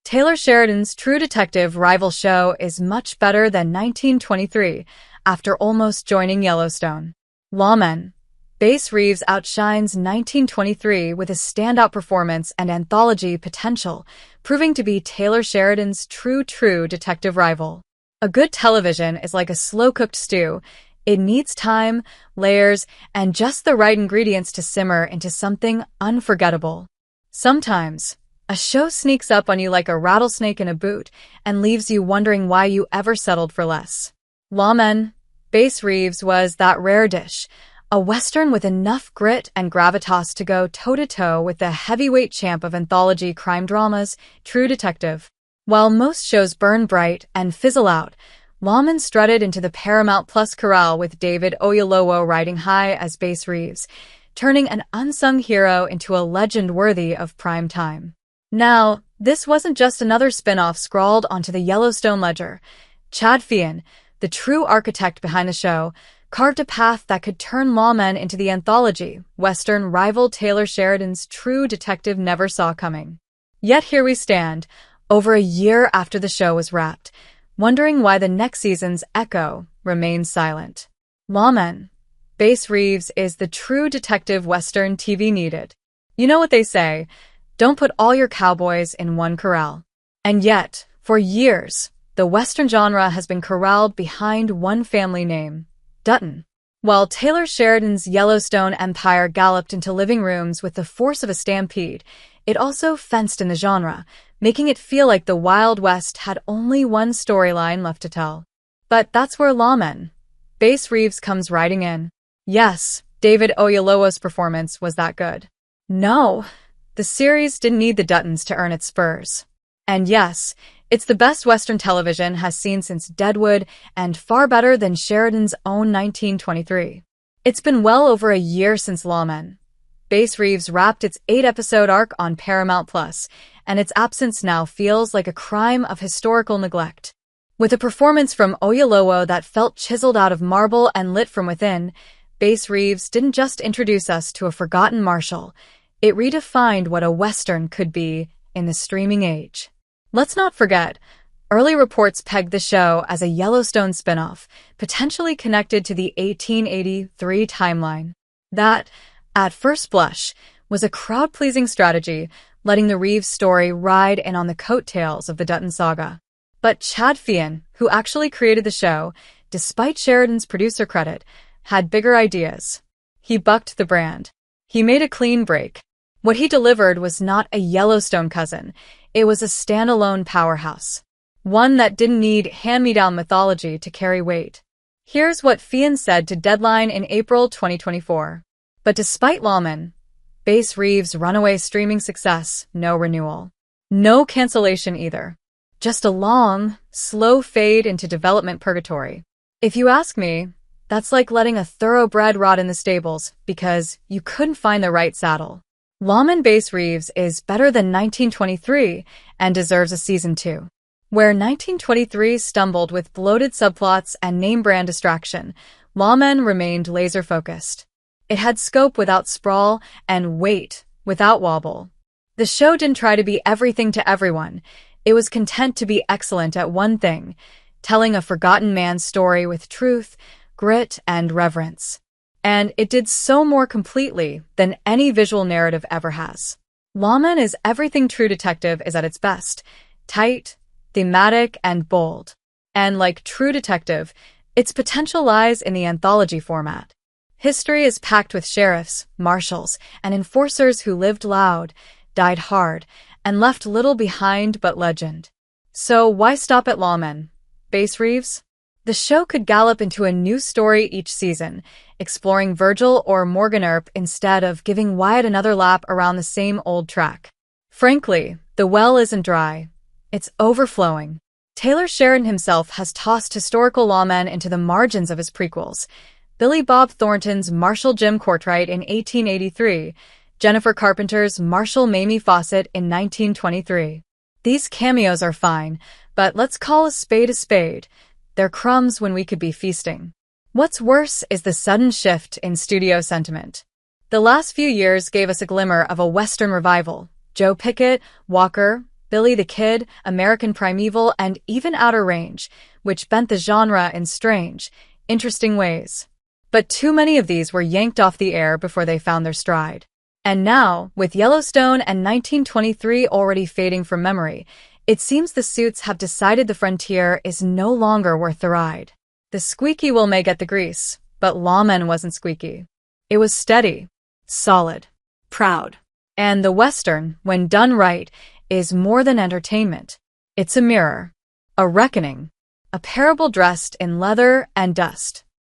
Taylor Sheridan's True Detective rival show is much better than 1923 after almost joining Yellowstone. Lawmen. Bass Reeves outshines 1923 with his standout performance and anthology potential, proving to be Taylor Sheridan's true detective rival. A good television is like a slow-cooked stew. It needs time, layers, and just the right ingredients to simmer into something unforgettable. Sometimes, a show sneaks up on you like a rattlesnake in a boot and leaves you wondering why you ever settled for less. Lawmen. Bass Reeves was that rare dish, a Western with enough grit and gravitas to go toe-to-toe with the heavyweight champ of anthology crime dramas, True Detective. While most shows burn bright and fizzle out, Lawmen strutted into the Paramount Plus corral with David Oyelowo riding high as Bass Reeves, turning an unsung hero into a legend worthy of prime time. Now, this wasn't just another spin-off scrawled onto the Yellowstone ledger. Chad Feehan, the true architect behind the show, carved a path that could turn Lawmen into the anthology Western rival Taylor Sheridan's True Detective never saw coming. Yet here we stand, over a year after the show was wrapped, wondering why the next season's echo remains silent. Lawmen. Bass Reeves is the True Detective Western TV needed. You know what they say, don't put all your cowboys in one corral. And yet, for years, the Western genre has been corralled behind one family name, Dutton. While Taylor Sheridan's Yellowstone empire galloped into living rooms with the force of a stampede, it also fenced in the genre, making it feel like the Wild West had only one storyline left to tell. But that's where Lawmen. Bass Reeves comes riding in. Yes, David Oyelowo's performance was that good. No, the series didn't need the Duttons to earn its spurs. And yes, it's the best Western television has seen since Deadwood and far better than Sheridan's own 1923. It's been well over a year since Lawmen. Bass Reeves wrapped its 8-episode arc on Paramount Plus, and its absence now feels like a crime of historical neglect. With a performance from Oyelowo that felt chiseled out of marble and lit from within, Bass Reeves didn't just introduce us to a forgotten marshal, it redefined what a Western could be in the streaming age. Let's not forget, early reports pegged the show as a Yellowstone spinoff, potentially connected to the 1883 timeline. That, at first blush, was a crowd-pleasing strategy, letting the Reeves story ride in on the coattails of the Dutton saga. But Chad Feehan, who actually created the show, despite Sheridan's producer credit, had bigger ideas. He bucked the brand. He made a clean break. What he delivered was not a Yellowstone cousin. It was a standalone powerhouse. One that didn't need hand-me-down mythology to carry weight. Here's what Feehan said to Deadline in April 2024. But despite Lawmen, Bass Reeves' runaway streaming success, no renewal. No cancellation either. Just a long, slow fade into development purgatory. If you ask me, that's like letting a thoroughbred rot in the stables because you couldn't find the right saddle. Lawmen Bass Reeves is better than 1923 and deserves a season 2. Where 1923 stumbled with bloated subplots and name-brand distraction, Lawmen remained laser-focused. It had scope without sprawl and weight without wobble. The show didn't try to be everything to everyone. It was content to be excellent at one thing, telling a forgotten man's story with truth, grit, and reverence. And it did so more completely than any visual narrative ever has. Lawmen is everything True Detective is at its best, tight, thematic, and bold. And like True Detective, its potential lies in the anthology format. History is packed with sheriffs, marshals, and enforcers who lived loud, died hard, and left little behind but legend. So why stop at Lawmen? Bass Reeves? The show could gallop into a new story each season, exploring Virgil or Morgan instead of giving Wyatt another lap around the same old track. Frankly, the well isn't dry. It's overflowing. Taylor Sheridan himself has tossed historical lawmen into the margins of his prequels. Billy Bob Thornton's Marshal Jim Courtright in 1883, Jennifer Carpenter's Marshal Mamie Fawcett in 1923. These cameos are fine, but let's call a spade a spade. They're crumbs when we could be feasting. What's worse is the sudden shift in studio sentiment. The last few years gave us a glimmer of a Western revival. Joe Pickett, Walker, Billy the Kid, American Primeval, and even Outer Range, which bent the genre in strange, interesting ways. But too many of these were yanked off the air before they found their stride. And now, with Yellowstone and 1923 already fading from memory, it seems the suits have decided the frontier is no longer worth the ride. The squeaky wheel may get the grease, but Lawmen wasn't squeaky. It was steady, solid, proud. And the Western, when done right, is more than entertainment. It's a mirror, a reckoning, a parable dressed in leather and dust.